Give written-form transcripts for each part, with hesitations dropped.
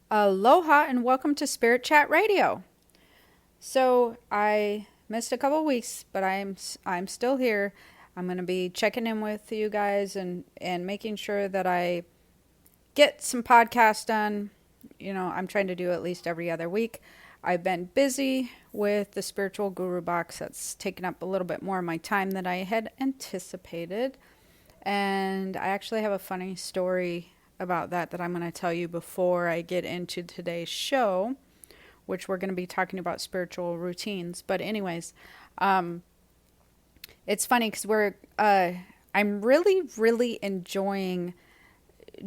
Aloha and welcome to Spirit Chat Radio. So I missed a couple weeks, but I'm still here. I'm going to be checking in with you guys and making sure that I get some podcasts done. I'm trying to do at least every other week. I've been busy with the Spiritual Guru box. That's taken up a little bit more of my time than I had anticipated. And I actually have a funny story about that I'm going to tell you before I get into today's show, which we're going to be talking about spiritual routines. But anyways, it's funny because I'm really enjoying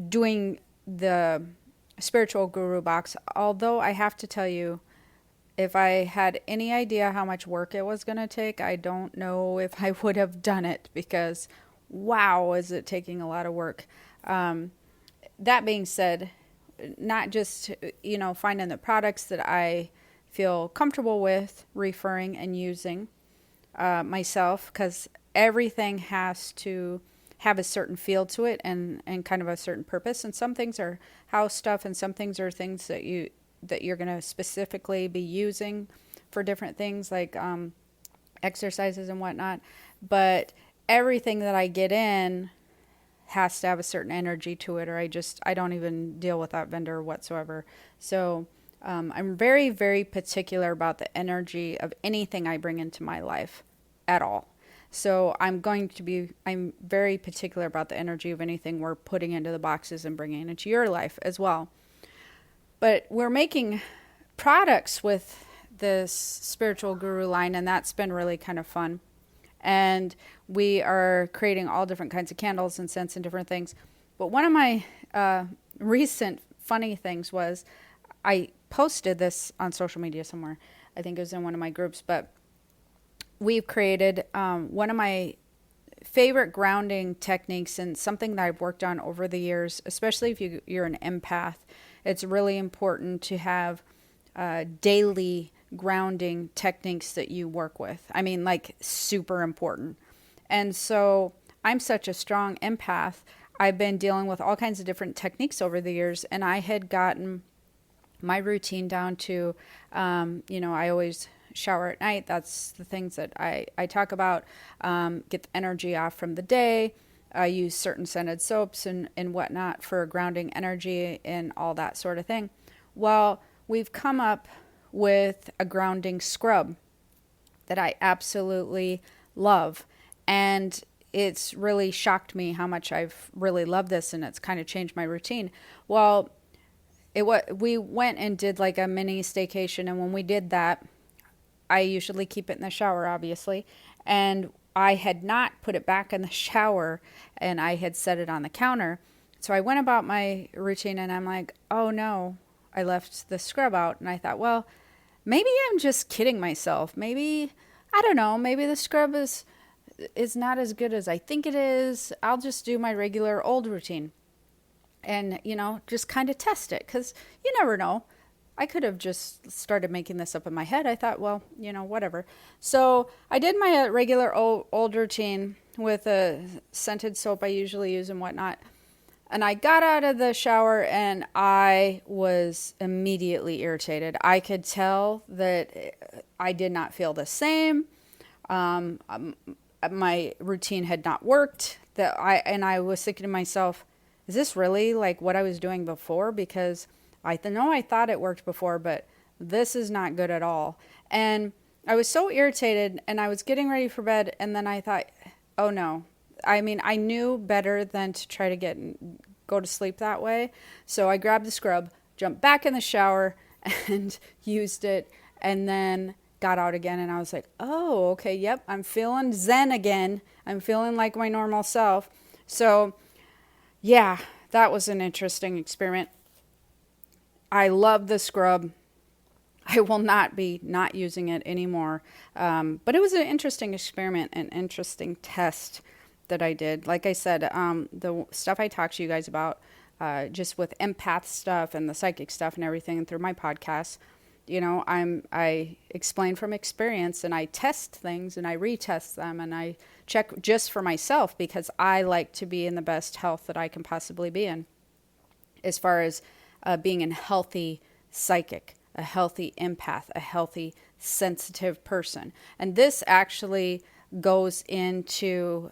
doing the spiritual guru box. Although I have to tell you, if I had any idea how much work it was going to take, I don't know if I would have done it because wow, is it taking a lot of work. That being said, not just, finding the products that I feel comfortable with referring and using myself, because everything has to have a certain feel to it and kind of a certain purpose. And some things are house stuff and some things are things that you're going to specifically be using for different things like exercises and whatnot. But everything that I get in has to have a certain energy to it, or I don't even deal with that vendor whatsoever. So I'm very, very particular about the energy of anything I bring into my life at all. So I'm very particular about the energy of anything we're putting into the boxes and bringing into your life as well. But we're making products with this spiritual guru line, and that's been really kind of fun. And we are creating all different kinds of candles and scents and different things. But one of my recent funny things was I posted this on social media somewhere. I think it was in one of my groups. But we've created one of my favorite grounding techniques and something that I've worked on over the years, especially if you're an empath. It's really important to have daily grounding techniques that you work with. I mean, like super important. And so I'm such a strong empath. I've been dealing with all kinds of different techniques over the years, and I had gotten my routine down to, I always shower at night. That's the things that I talk about. Get the energy off from the day. I use certain scented soaps and whatnot for grounding energy and all that sort of thing. Well, we've come up with a grounding scrub that I absolutely love. And it's really shocked me how much I've really loved this, and it's kind of changed my routine. Well, we went and did like a mini staycation, and when we did that, I usually keep it in the shower, obviously, and I had not put it back in the shower, and I had set it on the counter. So I went about my routine, and I'm like, oh no, I left the scrub out. And I thought, well, maybe I'm just kidding myself. Maybe, I don't know, maybe the scrub is not as good as I think it is. I'll just do my regular old routine and, just kind of test it, because you never know. I could have just started making this up in my head. I thought, well, whatever. So I did my regular old routine with a scented soap I usually use and whatnot. And I got out of the shower and I was immediately irritated. I could tell that I did not feel the same. My routine had not worked. I was thinking to myself, is this really like what I was doing before? Because I thought it worked before, but this is not good at all. And I was so irritated, and I was getting ready for bed, and then I thought, oh no. I mean, I knew better than to try to go to sleep that way. So I grabbed the scrub, jumped back in the shower, and used it, and then got out again. And I was like, oh, okay, yep, I'm feeling zen again. I'm feeling like my normal self. So yeah, that was an interesting experiment. I love the scrub. I will not be not using it anymore. But it was an interesting experiment, an interesting test that I did. Like I said, the stuff I talked to you guys about, just with empath stuff and the psychic stuff and everything, and through my podcast, I explain from experience, and I test things and I retest them, and I check just for myself because I like to be in the best health that I can possibly be in. As far as being a healthy psychic, a healthy empath, a healthy sensitive person. And this actually goes into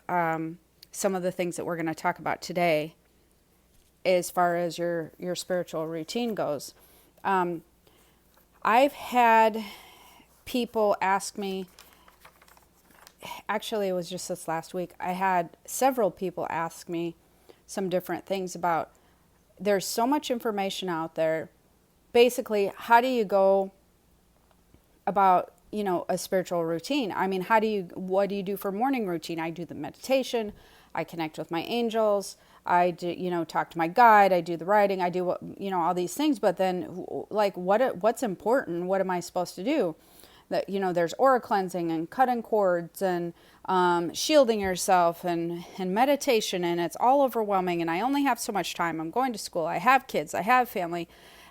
some of the things that we're going to talk about today as far as your spiritual routine goes. I've had people ask me, actually it was just this last week, I had several people ask me some different things about, there's so much information out there. Basically, how do you go about, a spiritual routine? I mean, what do you do for morning routine? I do the meditation, I connect with my angels, I do, talk to my guide, I do the writing, I do, all these things. But then, like, what's important? What am I supposed to do? That, there's aura cleansing and cutting cords and shielding yourself and meditation, and it's all overwhelming. And I only have so much time. I'm going to school. I have kids. I have family.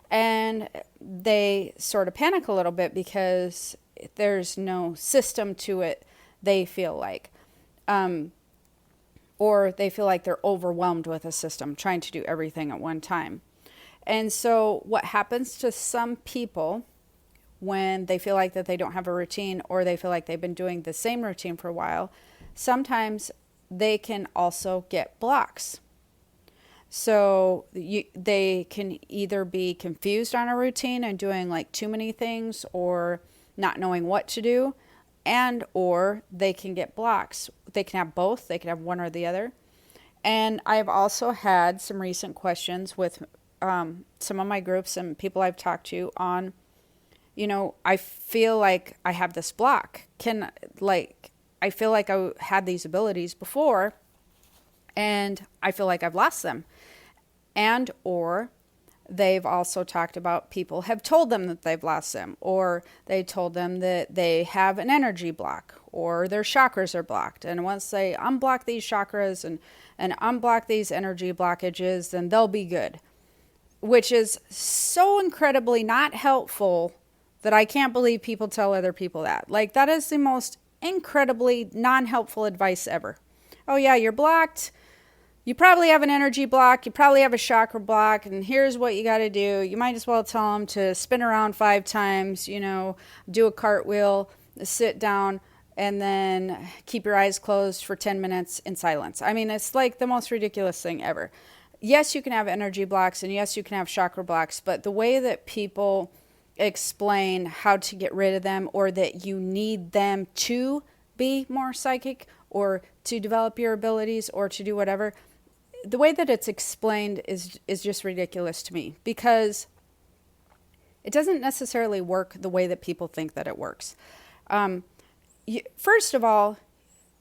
And they sort of panic a little bit because there's no system to it, they feel like. Or they feel like they're overwhelmed with a system, trying to do everything at one time. And so what happens to some people when they feel like that they don't have a routine, or they feel like they've been doing the same routine for a while, sometimes they can also get blocks. So they can either be confused on a routine and doing like too many things, or not knowing what to do, and or they can get blocks. They can have both. They can have one or the other. And I've also had some recent questions with some of my groups and people I've talked to on, I feel like I have this block. I feel like I had these abilities before, and I feel like I've lost them. And or they've also talked about people have told them that they've lost them, or they told them that they have an energy block, or their chakras are blocked. And once they unblock these chakras and unblock these energy blockages, then they'll be good. Which is so incredibly not helpful that I can't believe people tell other people that. Like, that is the most incredibly non-helpful advice ever. Oh yeah, you're blocked. You probably have an energy block. You probably have a chakra block. And here's what you got to do. You might as well tell them to spin around 5 times, do a cartwheel, sit down, and then keep your eyes closed for 10 minutes in silence. I mean, it's like the most ridiculous thing ever. Yes, you can have energy blocks, and yes, you can have chakra blocks, but the way that people explain how to get rid of them, or that you need them to be more psychic, or to develop your abilities, or to do whatever, the way that it's explained is just ridiculous to me, because it doesn't necessarily work the way that people think that it works. First of all,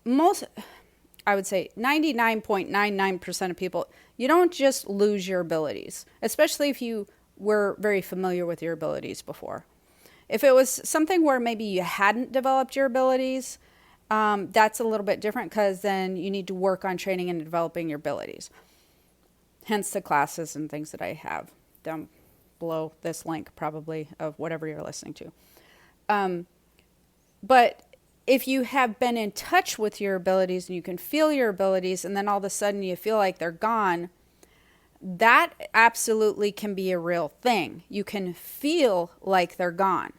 I would say 99.99% of people, you don't just lose your abilities, especially if you were very familiar with your abilities before. If it was something where maybe you hadn't developed your abilities, that's a little bit different, because then you need to work on training and developing your abilities. Hence the classes and things that I have down below this link, probably, of whatever you're listening to. But if you have been in touch with your abilities and you can feel your abilities, and then all of a sudden you feel like they're gone, that absolutely can be a real thing. You can feel like they're gone,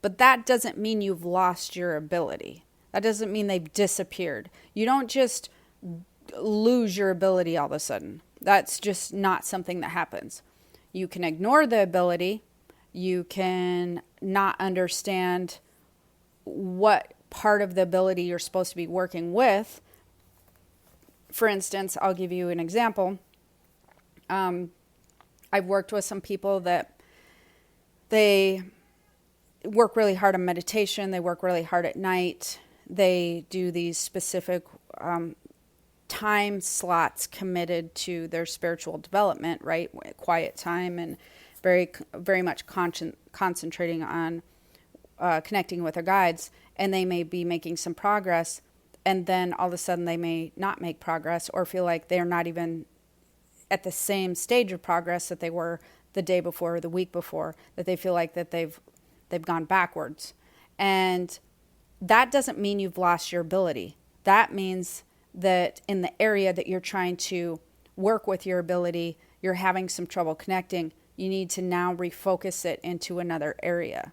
but that doesn't mean you've lost your ability. That doesn't mean they've disappeared. You don't just lose your ability all of a sudden. That's just not something that happens. You can ignore the ability. You can not understand what part of the ability you're supposed to be working with. For instance, I'll give you an example. I've worked with some people that they work really hard on meditation. They work really hard at night. They do these specific time slots committed to their spiritual development, right? Quiet time, and very, very much concentrating on connecting with their guides. And they may be making some progress, and then all of a sudden they may not make progress, or feel like they're not even at the same stage of progress that they were the day before or the week before, that they feel like that they've gone backwards. And that doesn't mean you've lost your ability. That means that in the area that you're trying to work with your ability, you're having some trouble connecting. You need to now refocus it into another area.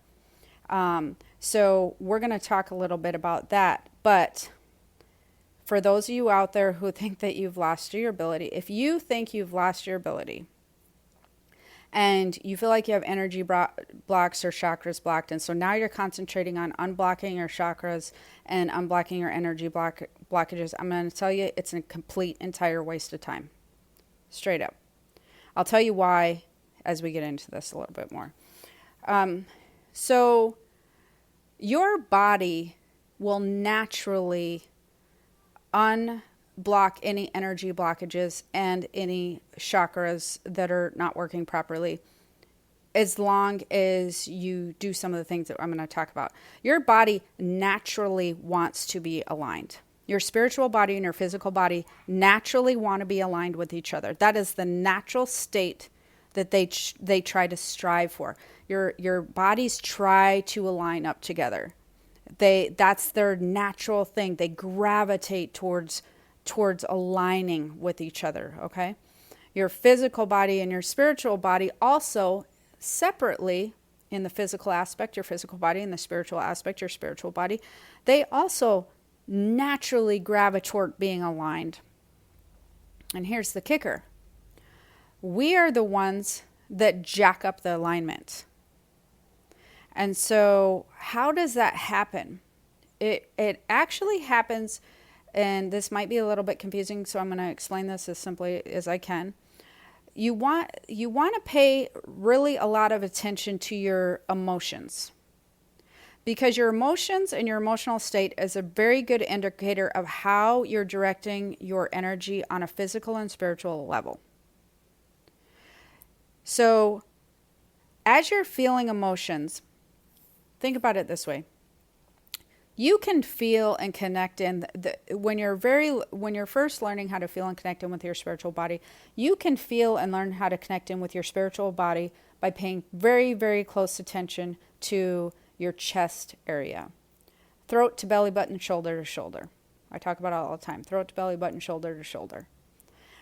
So we're going to talk a little bit about that. But for those of you out there who think that you've lost your ability, if you think you've lost your ability and you feel like you have energy blocks or chakras blocked, and so now you're concentrating on unblocking your chakras and unblocking your energy blockages, I'm going to tell you it's a complete, entire waste of time. Straight up. I'll tell you why as we get into this a little bit more. So your body will naturally unblock any energy blockages and any chakras that are not working properly, as long as you do some of the things that I'm going to talk about. Your body naturally wants to be aligned. Your spiritual body and your physical body naturally want to be aligned with each other. That is the natural state that they try to strive for. Your bodies try to align up together. That's their natural thing. They gravitate towards aligning with each other, okay? Your physical body and your spiritual body also separately, in the physical aspect, your physical body, and the spiritual aspect, your spiritual body, they also naturally gravitate toward being aligned. And here's the kicker. We are the ones that jack up the alignment. And so how does that happen? It actually happens, and this might be a little bit confusing, so I'm going to explain this as simply as I can. You want to pay really a lot of attention to your emotions, because your emotions and your emotional state is a very good indicator of how you're directing your energy on a physical and spiritual level. So as you're feeling emotions, think about it this way. You can feel and connect when you're first learning how to feel and connect in with your spiritual body, you can feel and learn how to connect in with your spiritual body by paying very, very close attention to your chest area. Throat to belly button, shoulder to shoulder. I talk about it all the time. Throat to belly button, shoulder to shoulder.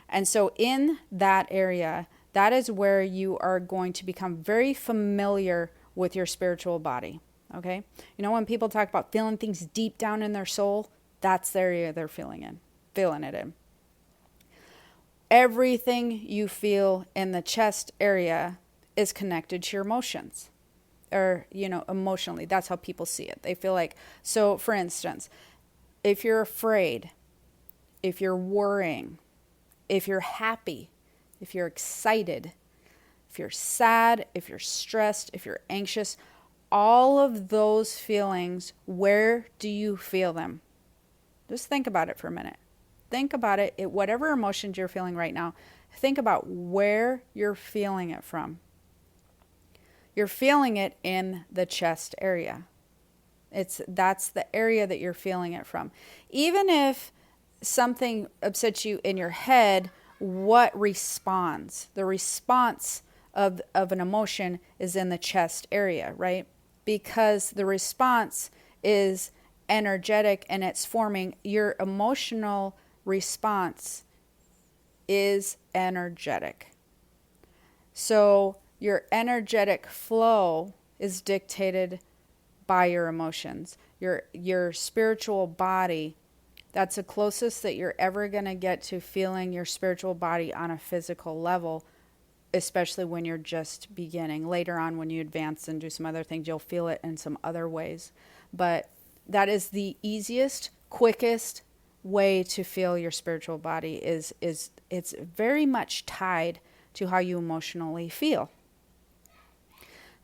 And so in that area, that is where you are going to become very familiar with your spiritual body. Okay? You know, when people talk about feeling things deep down in their soul, that's the area they're feeling it in. Everything you feel in the chest area is connected to your emotions. Or, emotionally. That's how people see it. They feel like, so for instance, if you're afraid, if you're worrying, if you're happy, if you're excited, if you're sad, if you're stressed, if you're anxious, all of those feelings, where do you feel them? Just think about it for a minute. Think about it. Whatever emotions you're feeling right now, think about where you're feeling it from. You're feeling it in the chest area. That's the area that you're feeling it from. Even if something upsets you in your head, what responds? The response of an emotion is in the chest area, right? Because the response is energetic and it's forming. Your emotional response is energetic. So your energetic flow is dictated by your emotions. Your spiritual body, that's the closest that you're ever going to get to feeling your spiritual body on a physical level, especially when you're just beginning. Later on, when you advance and do some other things, you'll feel it in some other ways. But that is the easiest, quickest way to feel your spiritual body. Is it's very much tied to how you emotionally feel.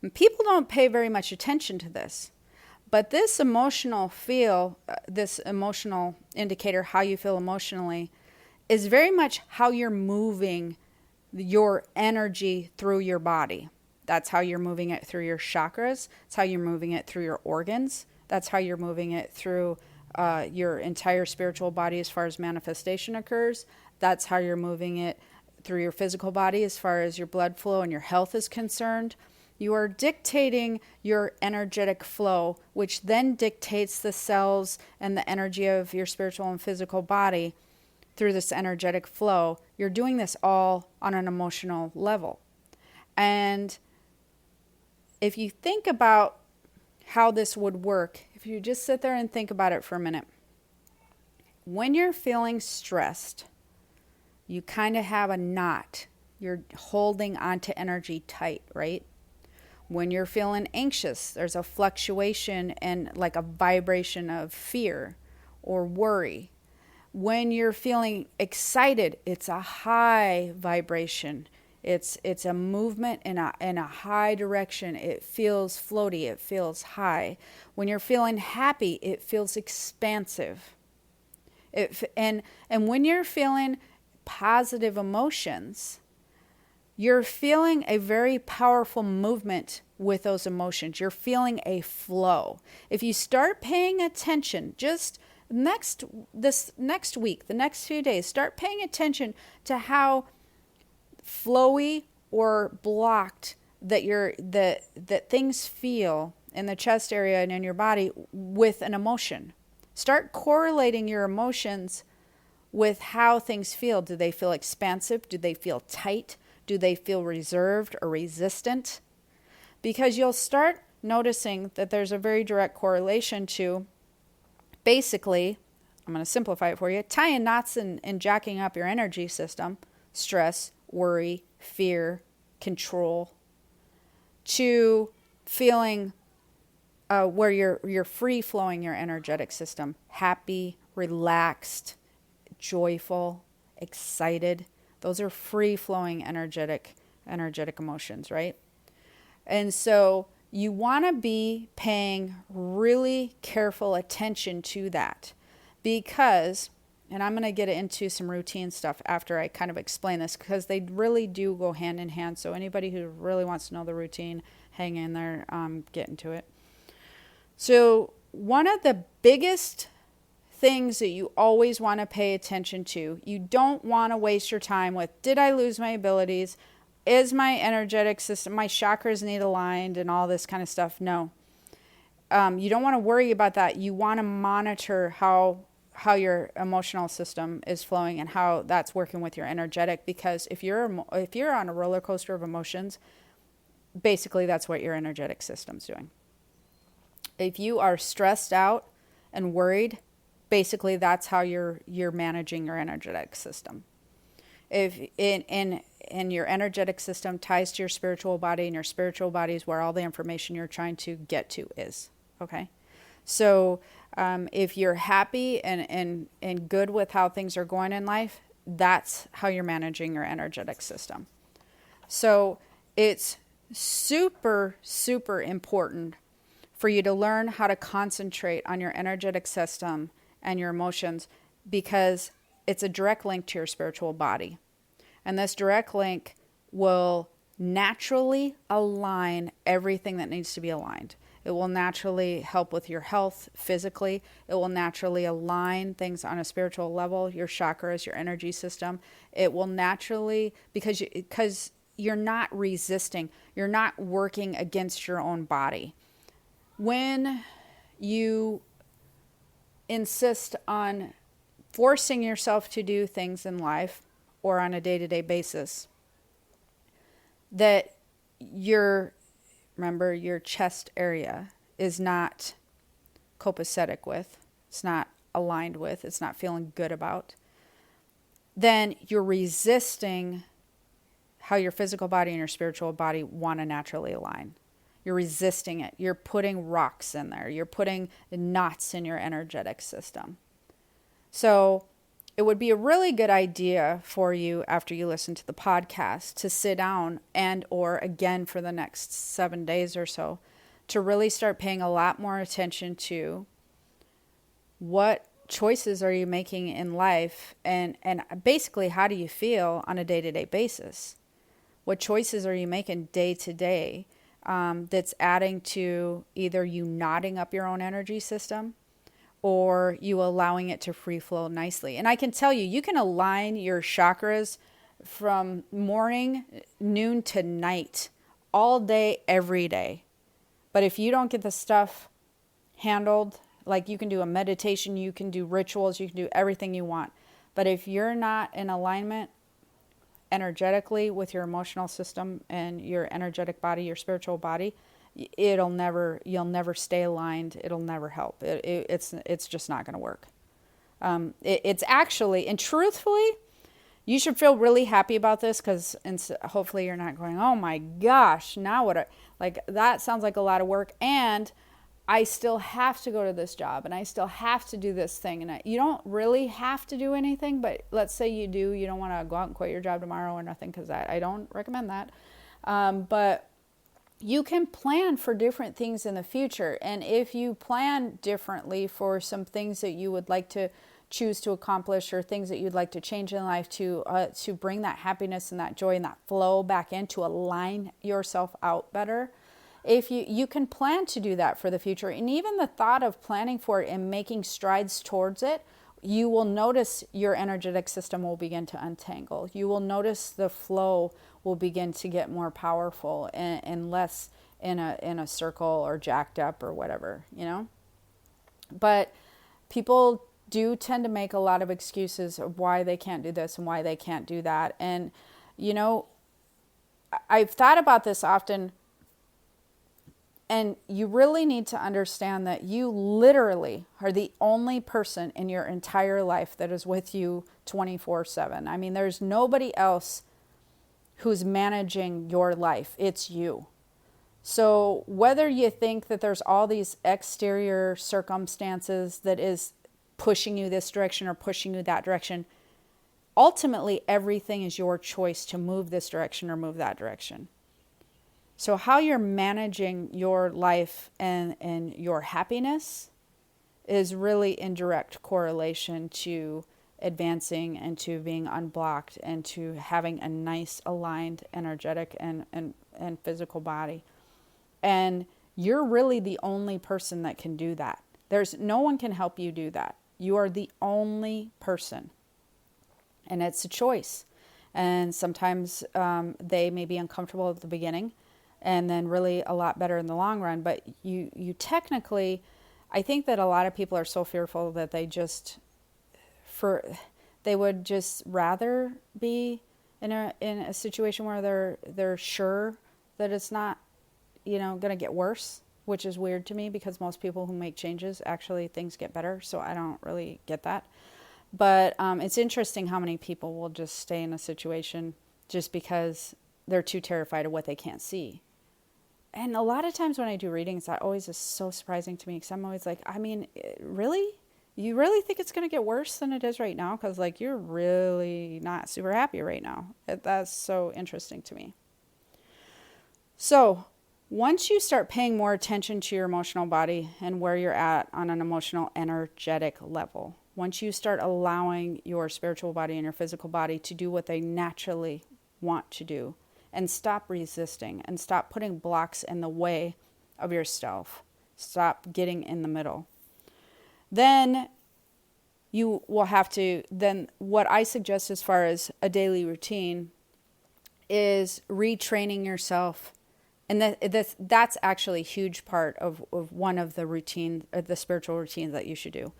And people don't pay very much attention to this. But this emotional indicator, how you feel emotionally, is very much how you're moving your energy through your body. That's how you're moving it through your chakras. That's how you're moving it through your organs. That's how you're moving it through your entire spiritual body as far as manifestation occurs. That's how you're moving it through your physical body as far as your blood flow and your health is concerned. You are dictating your energetic flow, which then dictates the cells and the energy of your spiritual and physical body through this energetic flow. You're doing this all on an emotional level. And if you think about how this would work, if you just sit there and think about it for a minute, when you're feeling stressed, you kind of have a knot. You're holding onto energy tight, right? When you're feeling anxious, there's a fluctuation and like a vibration of fear or worry. When you're feeling excited, it's a high vibration. It's a movement in a high direction. It feels floaty. It feels high. When you're feeling happy, it feels expansive. And when you're feeling positive emotions, you're feeling a very powerful movement with those emotions. You're feeling a flow. If you start paying attention, just this next week, the next few days, start paying attention to how flowy or blocked that things feel in the chest area and in your body with an emotion. Start correlating your emotions with how things feel. Do they feel expansive? Do they feel tight? Do they feel reserved or resistant? Because you'll start noticing that there's a very direct correlation to, basically, I'm going to simplify it for you, tying knots and jacking up your energy system, stress, worry, fear, control, to feeling where you're free flowing your energetic system, happy, relaxed, joyful, excited. Those are free flowing energetic emotions, right? And so you want to be paying really careful attention to that, because, and I'm going to get into some routine stuff after I kind of explain this, because they really do go hand in hand. So anybody who really wants to know the routine, hang in there, get into it. So one of the biggest things that you always want to pay attention to, you don't want to waste your time with, did I lose my abilities? Is my energetic system, my chakras need aligned and all this kind of stuff? No. You don't want to worry about that. You want to monitor how your emotional system is flowing and how that's working with your energetic, because if you're on a roller coaster of emotions, basically that's what your energetic system's doing. If you are stressed out and worried, basically that's how you're managing your energetic system. If in your energetic system ties to your spiritual body, and your spiritual body is where all the information you're trying to get to is. Okay, so if you're happy and good with how things are going in life, that's how you're managing your energetic system. So it's super, super important for you to learn how to concentrate on your energetic system and your emotions, because it's a direct link to your spiritual body. And this direct link will naturally align everything that needs to be aligned. It will naturally help with your health physically. It will naturally align things on a spiritual level, your chakras, your energy system. It will naturally, because you're not resisting, you're not working against your own body. When you insist on forcing yourself to do things in life or on a day-to-day basis that your chest area is not copacetic with, it's not aligned with, it's not feeling good about, then you're resisting how your physical body and your spiritual body want to naturally align. You're resisting it. You're putting rocks in there. You're putting knots in your energetic system. So it would be a really good idea for you, after you listen to the podcast, to sit down or again for the next 7 days or so, to really start paying a lot more attention to what choices are you making in life, and basically how do you feel on a day-to-day basis? What choices are you making day to day that's adding to either you knotting up your own energy system or you allowing it to free flow nicely? And I can tell you, you can align your chakras from morning, noon to night, all day, every day. But if you don't get the stuff handled, like you can do a meditation, you can do rituals, you can do everything you want. But if you're not in alignment energetically with your emotional system and your energetic body, your spiritual body, you'll never stay aligned. It'll never help. It's just not going to work. It's actually, and truthfully, you should feel really happy about this, because hopefully you're not going, oh my gosh, now what? Like, that sounds like a lot of work, and I still have to go to this job, and I still have to do this thing. And you don't really have to do anything, but let's say you do. You don't want to go out and quit your job tomorrow or nothing, because I don't recommend that. But you can plan for different things in the future. And if you plan differently for some things that you would like to choose to accomplish, or things that you'd like to change in life, to bring that happiness and that joy and that flow back in, to align yourself out better, if you can plan to do that for the future. And even the thought of planning for it and making strides towards it, you will notice your energetic system will begin to untangle. You will notice the flow will begin to get more powerful and less in a circle or jacked up or whatever, But people do tend to make a lot of excuses of why they can't do this and why they can't do that. And, I've thought about this often. And you really need to understand that you literally are the only person in your entire life that is with you 24/7. I mean, there's nobody else who's managing your life. It's you. So whether you think that there's all these exterior circumstances that is pushing you this direction or pushing you that direction, ultimately everything is your choice to move this direction or move that direction. So how you're managing your life and your happiness is really in direct correlation to advancing and to being unblocked and to having a nice, aligned, energetic and physical body. And you're really the only person that can do that. No one can help you do that. You are the only person. And it's a choice. And sometimes they may be uncomfortable at the beginning, and then really a lot better in the long run. But you technically, I think that a lot of people are so fearful that they would just rather be in a situation where they're sure that it's not, going to get worse, which is weird to me, because most people who make changes, actually things get better. So I don't really get that. But it's interesting how many people will just stay in a situation just because they're too terrified of what they can't see. And a lot of times when I do readings, that always is so surprising to me, because I'm always like, I mean, really? You really think it's going to get worse than it is right now? Because, you're really not super happy right now. That's so interesting to me. So once you start paying more attention to your emotional body and where you're at on an emotional, energetic level, once you start allowing your spiritual body and your physical body to do what they naturally want to do, and stop resisting and stop putting blocks in the way of yourself. Stop getting in the middle. Then you will have to, what I suggest as far as a daily routine is retraining yourself. And that's actually a huge part of one of the the spiritual routines that you should do,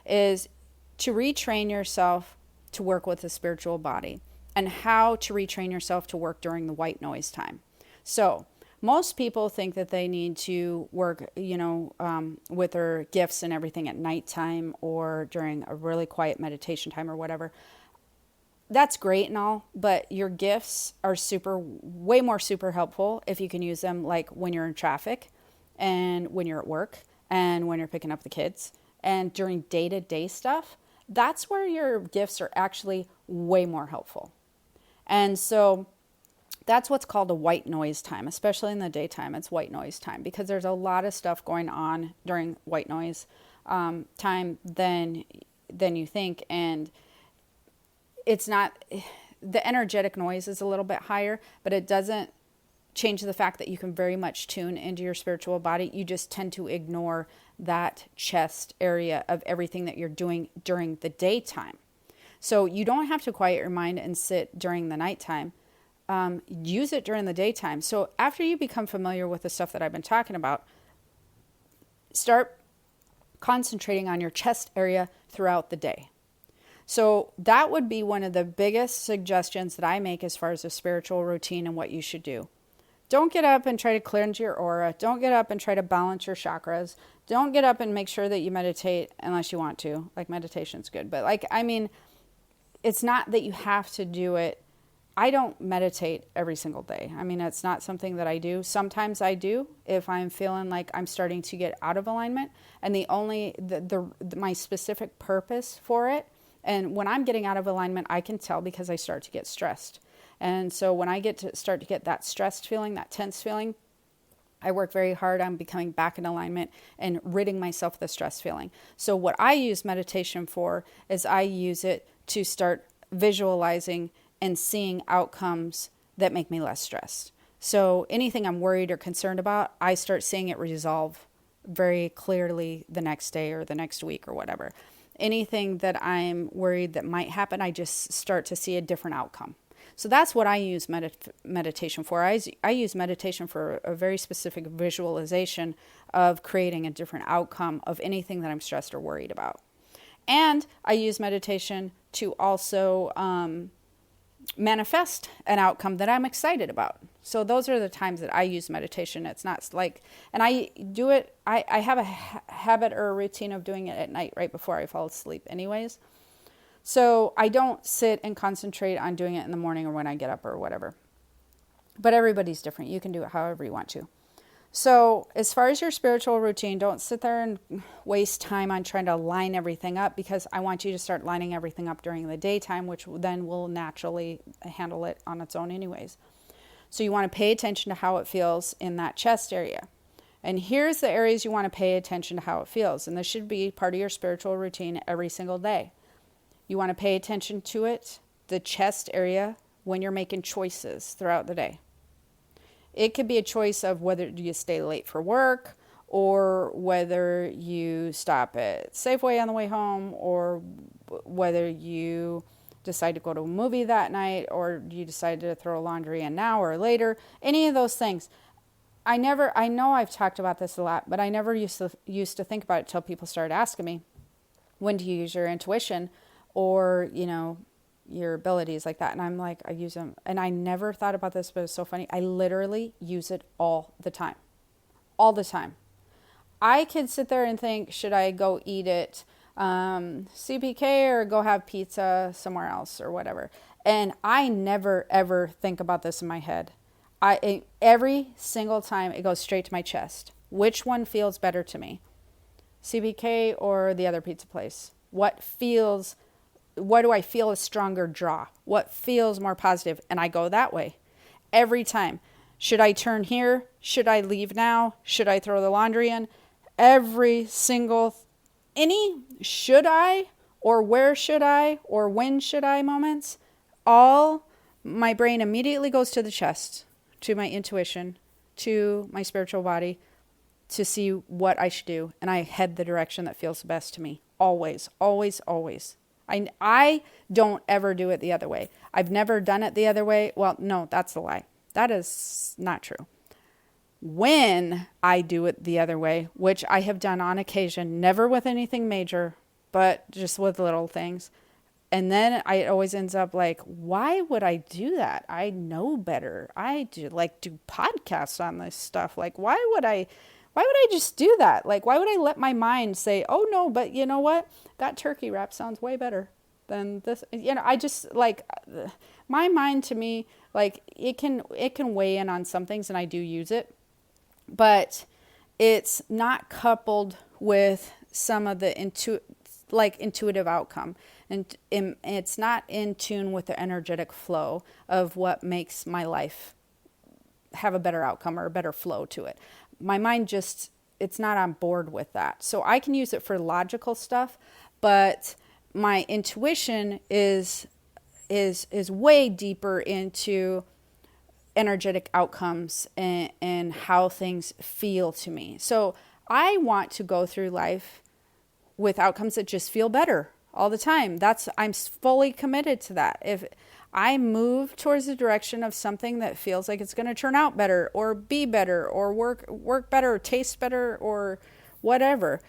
is to retrain yourself to work with the spiritual body. And how to retrain yourself to work during the white noise time. So most people think that they need to work, with their gifts and everything at nighttime or during a really quiet meditation time or whatever. That's great and all, but your gifts are way more super helpful if you can use them like when you're in traffic and when you're at work and when you're picking up the kids and during day-to-day stuff. That's where your gifts are actually way more helpful. And so that's what's called a white noise time, especially in the daytime. It's white noise time because there's a lot of stuff going on during white noise time than you think. And it's not, the energetic noise is a little bit higher, but it doesn't change the fact that you can very much tune into your spiritual body. You just tend to ignore that chest area of everything that you're doing during the daytime. So you don't have to quiet your mind and sit during the nighttime. Use it during the daytime. So after you become familiar with the stuff that I've been talking about, start concentrating on your chest area throughout the day. So that would be one of the biggest suggestions that I make as far as a spiritual routine and what you should do. Don't get up and try to cleanse your aura. Don't get up and try to balance your chakras. Don't get up and make sure that you meditate unless you want to. Like, meditation's good. But, like, I mean, it's not that you have to do it. I don't meditate every single day. I mean, it's not something that I do. Sometimes I do if I'm feeling like I'm starting to get out of alignment. And my specific purpose for it, and when I'm getting out of alignment, I can tell because I start to get stressed. And so when I start to get that stressed feeling, that tense feeling, I work very hard on becoming back in alignment and ridding myself of the stress feeling. So what I use meditation for is I use it to start visualizing and seeing outcomes that make me less stressed. So anything I'm worried or concerned about, I start seeing it resolve very clearly the next day or the next week or whatever. Anything that I'm worried that might happen, I just start to see a different outcome. So that's what I use meditation for. I use meditation for a very specific visualization of creating a different outcome of anything that I'm stressed or worried about. And I use meditation to also manifest an outcome that I'm excited about. So those are the times that I use meditation. It's not like, and I do it, I have a habit or a routine of doing it at night right before I fall asleep anyways. So I don't sit and concentrate on doing it in the morning or when I get up or whatever. But everybody's different. You can do it however you want to. So as far as your spiritual routine, don't sit there and waste time on trying to line everything up, because I want you to start lining everything up during the daytime, which then will naturally handle it on its own anyways. So you want to pay attention to how it feels in that chest area. And here's the areas you want to pay attention to how it feels. And this should be part of your spiritual routine every single day. You want to pay attention to it, the chest area, when you're making choices throughout the day. It could be a choice of whether you stay late for work, or whether you stop at Safeway on the way home, or whether you decide to go to a movie that night, or you decide to throw laundry in now or later. Any of those things. I know I've talked about this a lot, but I never used to think about it till people started asking me, when do you use your intuition or, your abilities like that? And I'm like, I use them. And I never thought about this, but it's so funny. I literally use it all the time. All the time. I could sit there and think, should I go eat at CPK or go have pizza somewhere else or whatever? And I never, ever think about this in my head. Every single time it goes straight to my chest. Which one feels better to me? CPK or the other pizza place? What do I feel a stronger draw? What feels more positive? And I go that way every time. Should I turn here? Should I leave now? Should I throw the laundry in? Every single, any should I or where should I or when should I moments, all my brain immediately goes to the chest, to my intuition, to my spiritual body, to see what I should do. And I head the direction that feels the best to me. Always, always, always. I don't ever do it the other way. I've never done it the other way. Well, no, that's a lie. That is not true. When I do it the other way, which I have done on occasion, never with anything major, but just with little things. And then it always ends up like, why would I do that? I know better. I do podcasts on this stuff. Like, why would I just do that? Like, why would I let my mind say, oh no, but you know what? That turkey wrap sounds way better than this. I just my mind, to me, like it can weigh in on some things, and I do use it, but it's not coupled with some of the intuitive outcome. And it's not in tune with the energetic flow of what makes my life have a better outcome or a better flow to it. My mind it's not on board with that. So I can use it for logical stuff, but my intuition is way deeper into energetic outcomes and how things feel to me. So I want to go through life with outcomes that just feel better all the time. I'm fully committed to that. If I move towards the direction of something that feels like it's going to turn out better or be better or work better or taste better or whatever,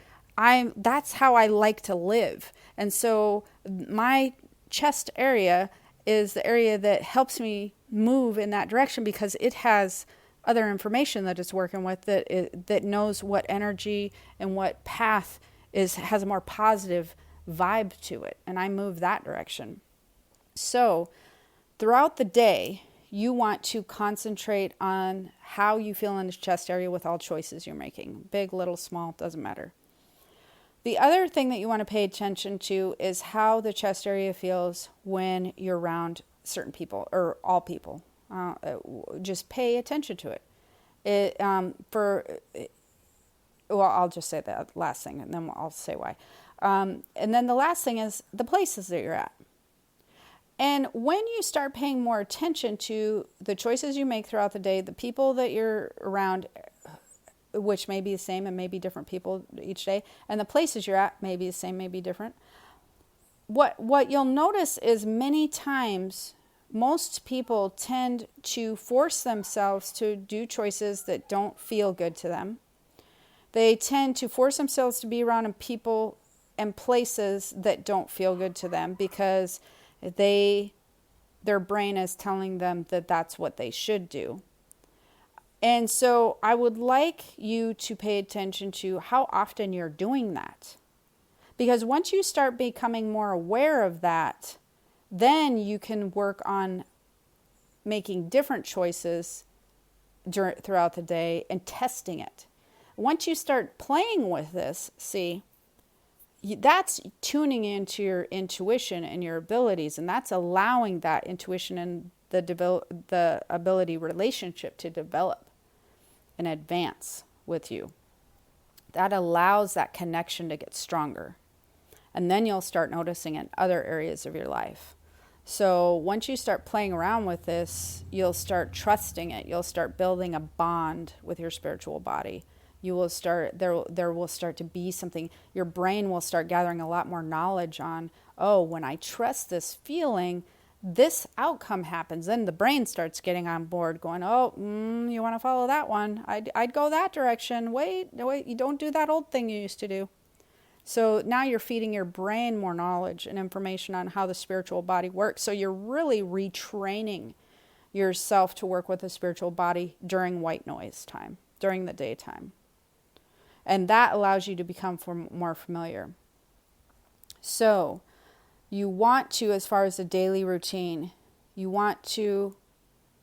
that's how I like to live. And so my chest area is the area that helps me move in that direction because it has other information that it's working with that knows what energy and what path has a more positive vibe to it, and I move that direction. So throughout the day, you want to concentrate on how you feel in the chest area with all choices you're making. Big, little, small, doesn't matter. The other thing that you want to pay attention to is how the chest area feels when you're around certain people or all people. Just pay attention to it. Well, I'll just say that last thing and then I'll say why. And then the last thing is the places that you're at. And when you start paying more attention to the choices you make throughout the day, the people that you're around, which may be the same and may be different people each day, and the places you're at may be the same, may be different. What you'll notice is many times most people tend to force themselves to do choices that don't feel good to them. They tend to force themselves to be around people and places that don't feel good to them because their brain is telling them that that's what they should do. And so I would like you to pay attention to how often you're doing that. Because once you start becoming more aware of that, then you can work on making different choices throughout the day and testing it. Once you start playing with this, see, that's tuning into your intuition and your abilities, and that's allowing that intuition and the ability relationship to develop and advance with you. That allows that connection to get stronger. And then you'll start noticing in other areas of your life. So once you start playing around with this, you'll start trusting it. You'll start building a bond with your spiritual body. You will start, there will start to be something, your brain will start gathering a lot more knowledge on, oh, when I trust this feeling, this outcome happens. Then the brain starts getting on board going, oh, you want to follow that one? I'd go that direction. Wait, you don't do that old thing you used to do. So now you're feeding your brain more knowledge and information on how the spiritual body works. So you're really retraining yourself to work with the spiritual body during white noise time, during the daytime. And that allows you to become more familiar. So you want to, as far as the daily routine, you want to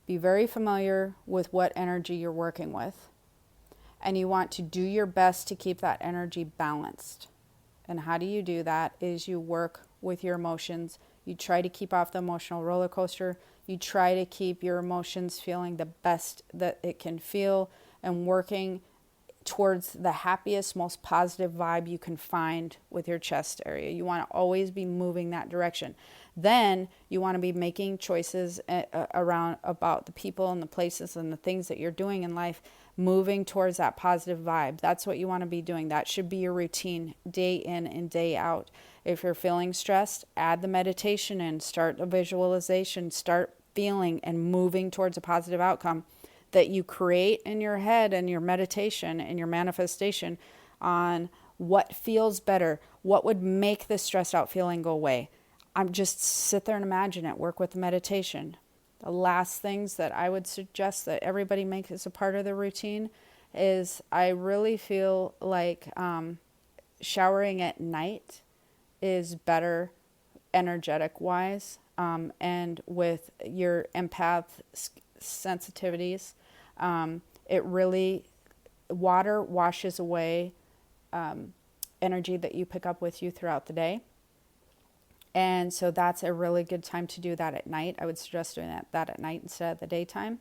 be very familiar with what energy you're working with. And you want to do your best to keep that energy balanced. And how do you do that is you work with your emotions. You try to keep off the emotional roller coaster. You try to keep your emotions feeling the best that it can feel and working towards the happiest, most positive vibe you can find with your chest area. You want to always be moving that direction. Then you want to be making choices around about the people and the places and the things that you're doing in life, moving towards that positive vibe. That's what you want to be doing. That should be your routine day in and day out. If you're feeling stressed, add the meditation in, start the visualization, start feeling and moving towards a positive outcome that you create in your head and your meditation and your manifestation on what feels better, what would make this stressed out feeling go away. I'm just sit there and imagine it, work with the meditation. The last things that I would suggest that everybody make as a part of their routine is I really feel like showering at night is better energetic wise, and with your empath sensitivities. It really, water washes away energy that you pick up with you throughout the day. And so that's a really good time to do that at night. I would suggest doing that at night instead of the daytime.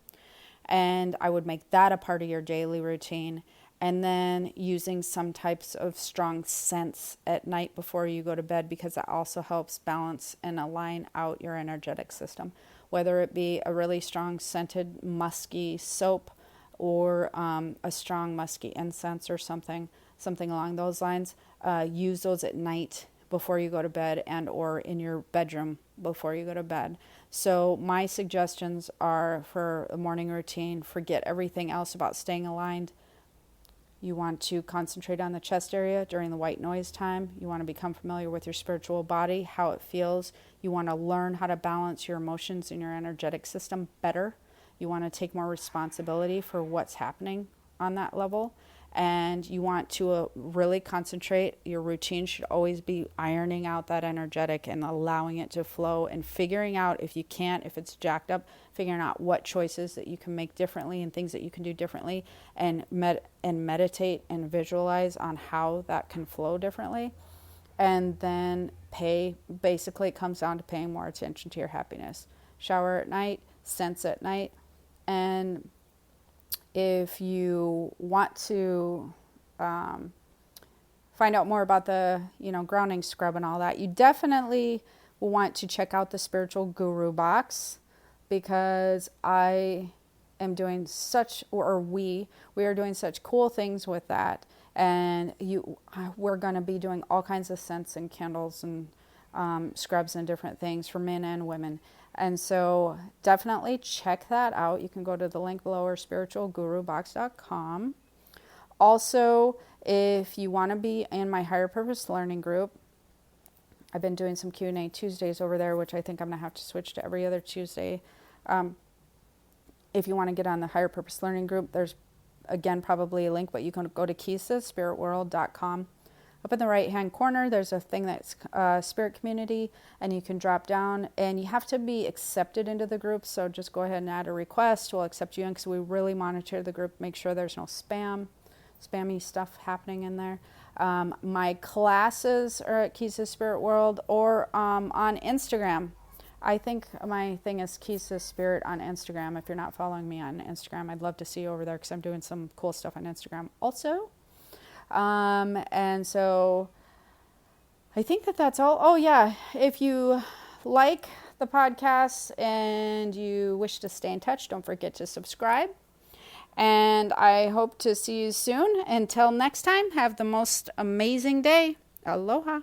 And I would make that a part of your daily routine. And then using some types of strong scents at night before you go to bed, because that also helps balance and align out your energetic system. Whether it be a really strong scented musky soap or a strong musky incense or something along those lines, use those at night before you go to bed and or in your bedroom before you go to bed. So my suggestions are for a morning routine, forget everything else about staying aligned. You want to concentrate on the chest area during the white noise time. You want to become familiar with your spiritual body, how it feels. You want to learn how to balance your emotions and your energetic system better. You want to take more responsibility for what's happening on that level. And you want to really concentrate. Your routine should always be ironing out that energetic and allowing it to flow, and figuring out, if you can't, if it's jacked up, figuring out what choices that you can make differently and things that you can do differently, and meditate and visualize on how that can flow differently. And then basically it comes down to paying more attention to your happiness. Shower at night, sense at night. And if you want to find out more about the, grounding scrub and all that, you definitely will want to check out the Spiritual Guru box, because I am doing we are doing such cool things with that. And we're going to be doing all kinds of scents and candles and scrubs and different things for men and women. And so definitely check that out. You can go to the link below, or spiritualgurubox.com. Also, if you want to be in my Higher Purpose Learning Group, I've been doing some Q&A Tuesdays over there, which I think I'm going to have to switch to every other Tuesday. If you want to get on the Higher Purpose Learning Group, there's, again, probably a link, but you can go to KisaSpiritWorld.com. Up in the right-hand corner, there's a thing that's Spirit Community, and you can drop down, and you have to be accepted into the group, so just go ahead and add a request. We'll accept you in, because we really monitor the group, make sure there's no spammy stuff happening in there. My classes are at Kisa Spirit World, or on Instagram. I think my thing is Kisa Spirit on Instagram. If you're not following me on Instagram, I'd love to see you over there, because I'm doing some cool stuff on Instagram also. And so I think that's all. Oh yeah. If you like the podcast and you wish to stay in touch, don't forget to subscribe. And I hope to see you soon. Until next time, have the most amazing day. Aloha.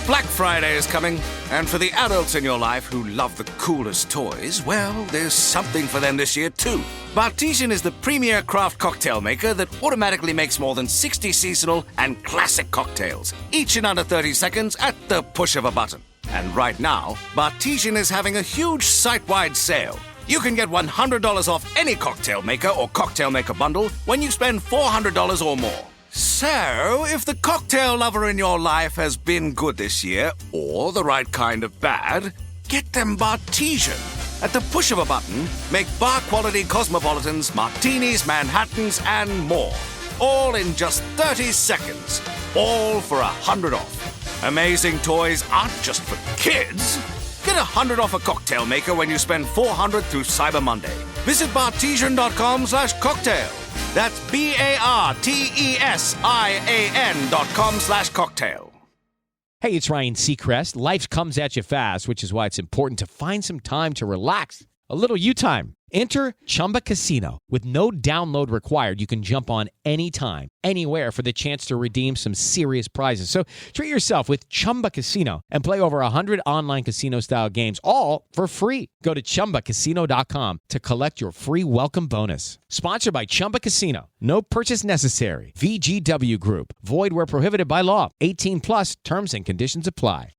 Black Friday is coming, and for the adults in your life who love the coolest toys, well, there's something for them this year too. Bartesian is the premier craft cocktail maker that automatically makes more than 60 seasonal and classic cocktails, each in under 30 seconds at the push of a button. And right now, Bartesian is having a huge site-wide sale. You can get $100 off any cocktail maker or cocktail maker bundle when you spend $400 or more. So, if the cocktail lover in your life has been good this year, or the right kind of bad, get them Bartesian. At the push of a button, make bar-quality cosmopolitans, martinis, Manhattans, and more. All in just 30 seconds. All for $100 off. Amazing toys aren't just for kids. Get $100 off a cocktail maker when you spend $400 through Cyber Monday. Visit bartesian.com/cocktail. That's BARTESIAN.com/cocktail. Hey, it's Ryan Seacrest. Life comes at you fast, which is why it's important to find some time to relax. A little you time. Enter Chumba Casino. With no download required, you can jump on anytime, anywhere for the chance to redeem some serious prizes. So treat yourself with Chumba Casino and play over 100 online casino-style games, all for free. Go to ChumbaCasino.com to collect your free welcome bonus. Sponsored by Chumba Casino. No purchase necessary. VGW Group. Void where prohibited by law. 18 plus terms and conditions apply.